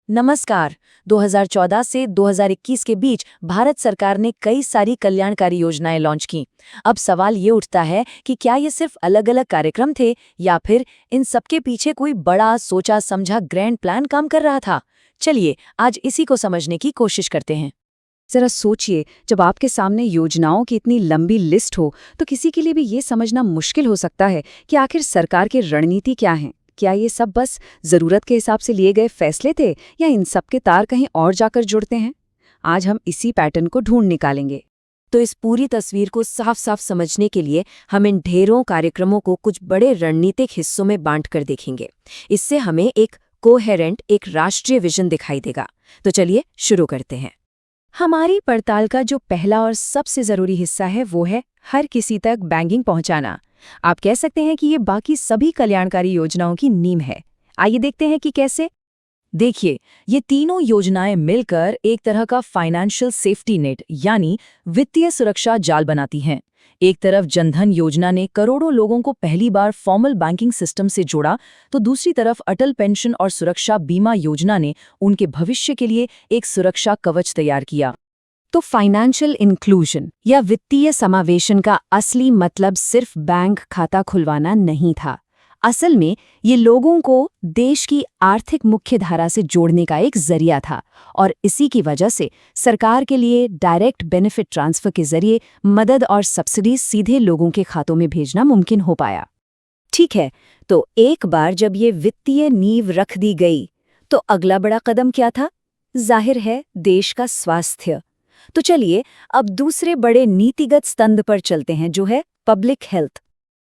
नमस्कार। 2014 से 2021 के बीच भारत सरकार ने कई सारी कल्याणकारी योजनाएं लॉन्च की। अब सवाल ये उठता है कि क्या ये सिर्फ अलग-अलग कार्यक्रम थे या फिर इन सबके पीछे कोई बड़ा सोचा समझा ग्रैंड प्लान काम कर रहा था? चलिए आज इसी को समझने की कोशिश करते हैं। जरा सोचिए, जब आपके सामने योजनाओं की इतनी लंबी लिस्ट हो तो किसी के लिए भी ये समझना मुश्किल हो सकता है कि आखिर सरकार की रणनीति क्या है। क्या ये सब बस जरूरत के हिसाब से लिए गए फैसले थे या इन सब के तार कहीं और जाकर जुड़ते हैं? आज हम इसी पैटर्न को ढूंढ निकालेंगे। तो इस पूरी तस्वीर को साफ साफ समझने के लिए हम इन ढेरों कार्यक्रमों को कुछ बड़े रणनीतिक हिस्सों में बांट कर देखेंगे। इससे हमें एक कोहेरेंट, एक राष्ट्रीय विजन दिखाई देगा। तो चलिए शुरू करते हैं। हमारी पड़ताल का जो पहला और सबसे जरूरी हिस्सा है वो है हर किसी तक बैंकिंग पहुंचाना। आप कह सकते हैं कि ये बाकी सभी कल्याणकारी योजनाओं की नींव है। आइए देखते हैं कि कैसे। देखिए, ये तीनों योजनाएं मिलकर एक तरह का फाइनेंशियल सेफ्टी नेट यानी वित्तीय सुरक्षा जाल बनाती हैं। एक तरफ जनधन योजना ने करोड़ों लोगों को पहली बार फॉर्मल बैंकिंग सिस्टम से जोड़ा, तो दूसरी तरफ अटल पेंशन और सुरक्षा बीमा योजना ने उनके भविष्य के लिए एक सुरक्षा कवच तैयार किया। तो फाइनेंशियल इंक्लूजन या वित्तीय समावेशन का असली मतलब सिर्फ बैंक खाता खुलवाना नहीं था। असल में ये लोगों को देश की आर्थिक मुख्यधारा से जोड़ने का एक जरिया था, और इसी की वजह से सरकार के लिए डायरेक्ट बेनिफिट ट्रांसफर के जरिए मदद और सब्सिडी सीधे लोगों के खातों में भेजना मुमकिन हो पाया। ठीक है, तो एक बार जब ये वित्तीय नींव रख दी गई, तो अगला बड़ा कदम क्या था? जाहिर है, देश का स्वास्थ्य। तो चलिए अब दूसरे बड़े नीतिगत स्तंभ पर चलते हैं, जो है पब्लिक हेल्थ।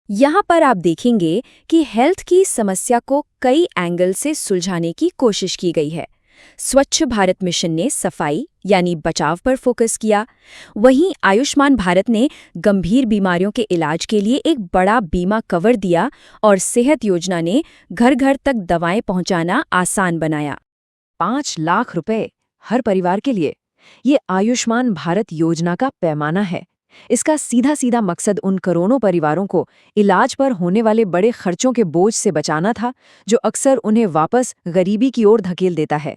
यहाँ पर आप देखेंगे कि हेल्थ की समस्या को कई एंगल से सुलझाने की कोशिश की गई है। स्वच्छ भारत मिशन ने सफाई यानी बचाव पर फोकस किया। वहीं आयुष्मान भारत ने गंभीर बीमारियों के इलाज के लिए एक बड़ा बीमा कवर दिया, और सेहत योजना ने घर घर तक दवाएं पहुंचाना आसान बनाया। 5 लाख रुपए हर परिवार के लिए, ये आयुष्मान भारत योजना का पैमाना है। इसका सीधा सीधा मकसद उन करोड़ों परिवारों को इलाज पर होने वाले बड़े खर्चों के बोझ से बचाना था, जो अक्सर उन्हें वापस गरीबी की ओर धकेल देता है।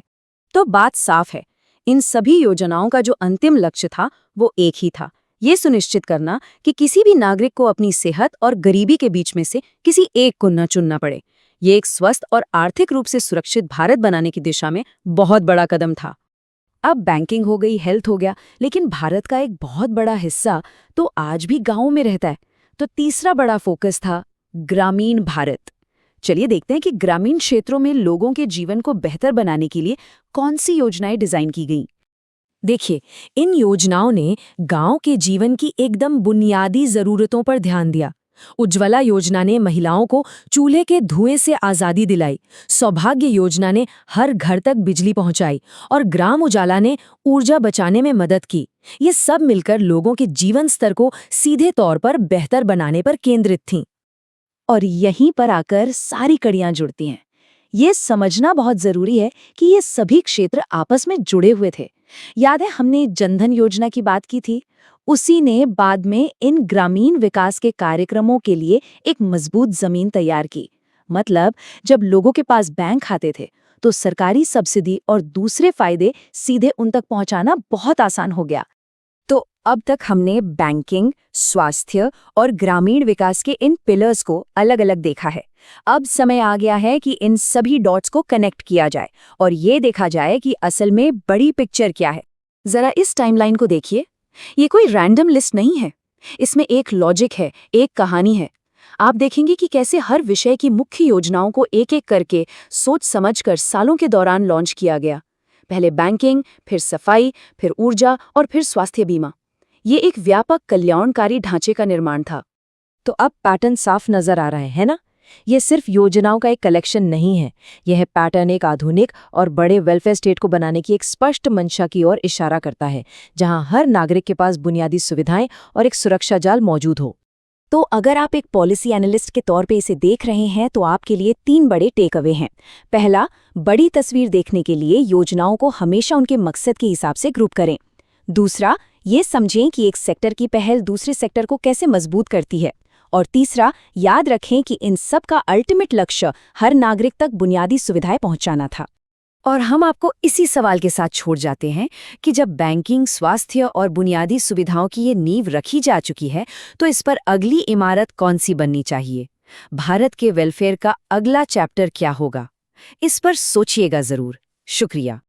तो बात साफ है, इन सभी योजनाओं का जो अंतिम लक्ष्य था वो एक ही था, ये सुनिश्चित करना कि किसी भी नागरिक को अपनी सेहत और गरीबी के बीच में से किसी एक को न चुनना पड़े। ये एक स्वस्थ और आर्थिक रूप से सुरक्षित भारत बनाने की दिशा में बहुत बड़ा कदम था। अब बैंकिंग हो गई, हेल्थ हो गया, लेकिन भारत का एक बहुत बड़ा हिस्सा तो आज भी गांवों में रहता है। तो तीसरा बड़ा फोकस था ग्रामीण भारत। चलिए देखते हैं कि ग्रामीण क्षेत्रों में लोगों के जीवन को बेहतर बनाने के लिए कौन सी योजनाएं डिजाइन की गई। देखिए, इन योजनाओं ने गांव के जीवन की एकदम बुनियादी जरूरतों पर ध्यान दिया। उज्ज्वला योजना ने महिलाओं को चूल्हे के धुएं से आजादी दिलाई, सौभाग्य योजना ने हर घर तक बिजली पहुंचाई, और ग्राम उजाला ने ऊर्जा बचाने में मदद की। ये सब मिलकर लोगों के जीवन स्तर को सीधे तौर पर बेहतर बनाने पर केंद्रित थीं। और यहीं पर आकर सारी कड़ियां जुड़ती हैं। ये समझना बहुत जरूरी है कि ये सभी क्षेत्र आपस में जुड़े हुए थे। याद है हमने जनधन योजना की बात की थी? उसी ने बाद में इन ग्रामीण विकास के कार्यक्रमों के लिए एक मजबूत जमीन तैयार की। मतलब जब लोगों के पास बैंक खाते थे तो सरकारी सब्सिडी और दूसरे फायदे सीधे उन तक पहुंचाना बहुत आसान हो गया। तो अब तक हमने बैंकिंग, स्वास्थ्य और ग्रामीण विकास के इन पिलर्स को अलग अलग देखा है। अब समय आ गया है कि इन सभी डॉट्स को कनेक्ट किया जाए और ये देखा जाए कि असल में बड़ी पिक्चर क्या है। जरा इस टाइमलाइन को देखिए। ये कोई रैंडम लिस्ट नहीं है, इसमें एक लॉजिक है, एक कहानी है। आप देखेंगे कि कैसे हर विषय की मुख्य योजनाओं को एक एक करके सोच समझकर सालों के दौरान लॉन्च किया गया। पहले बैंकिंग, फिर सफाई, फिर ऊर्जा और फिर स्वास्थ्य बीमा। ये एक व्यापक कल्याणकारी ढांचे का निर्माण था। तो अब पैटर्न साफ नजर आ रहा है ना? ये सिर्फ योजनाओं का एक कलेक्शन नहीं है, यह पैटर्न एक आधुनिक और बड़े वेलफेयर स्टेट को बनाने की एक स्पष्ट मंशा की ओर इशारा करता है, जहां हर नागरिक के पास बुनियादी सुविधाएं और एक सुरक्षा जाल मौजूद हो। तो अगर आप एक पॉलिसी एनालिस्ट के तौर पे इसे देख रहे हैं तो आपके लिए 3 बड़े टेक अवे हैं। पहला, बड़ी तस्वीर देखने के लिए योजनाओं को हमेशा उनके मकसद के हिसाब से ग्रुप करें। दूसरा, ये समझें कि एक सेक्टर की पहल दूसरे सेक्टर को कैसे मजबूत करती है। और तीसरा, याद रखें कि इन सब का अल्टीमेट लक्ष्य हर नागरिक तक बुनियादी सुविधाएं पहुंचाना था। और हम आपको इसी सवाल के साथ छोड़ जाते हैं कि जब बैंकिंग, स्वास्थ्य और बुनियादी सुविधाओं की ये नींव रखी जा चुकी है, तो इस पर अगली इमारत कौन सी बननी चाहिए? भारत के वेलफेयर का अगला चैप्टर क्या होगा? इस पर सोचिएगा जरूर। शुक्रिया।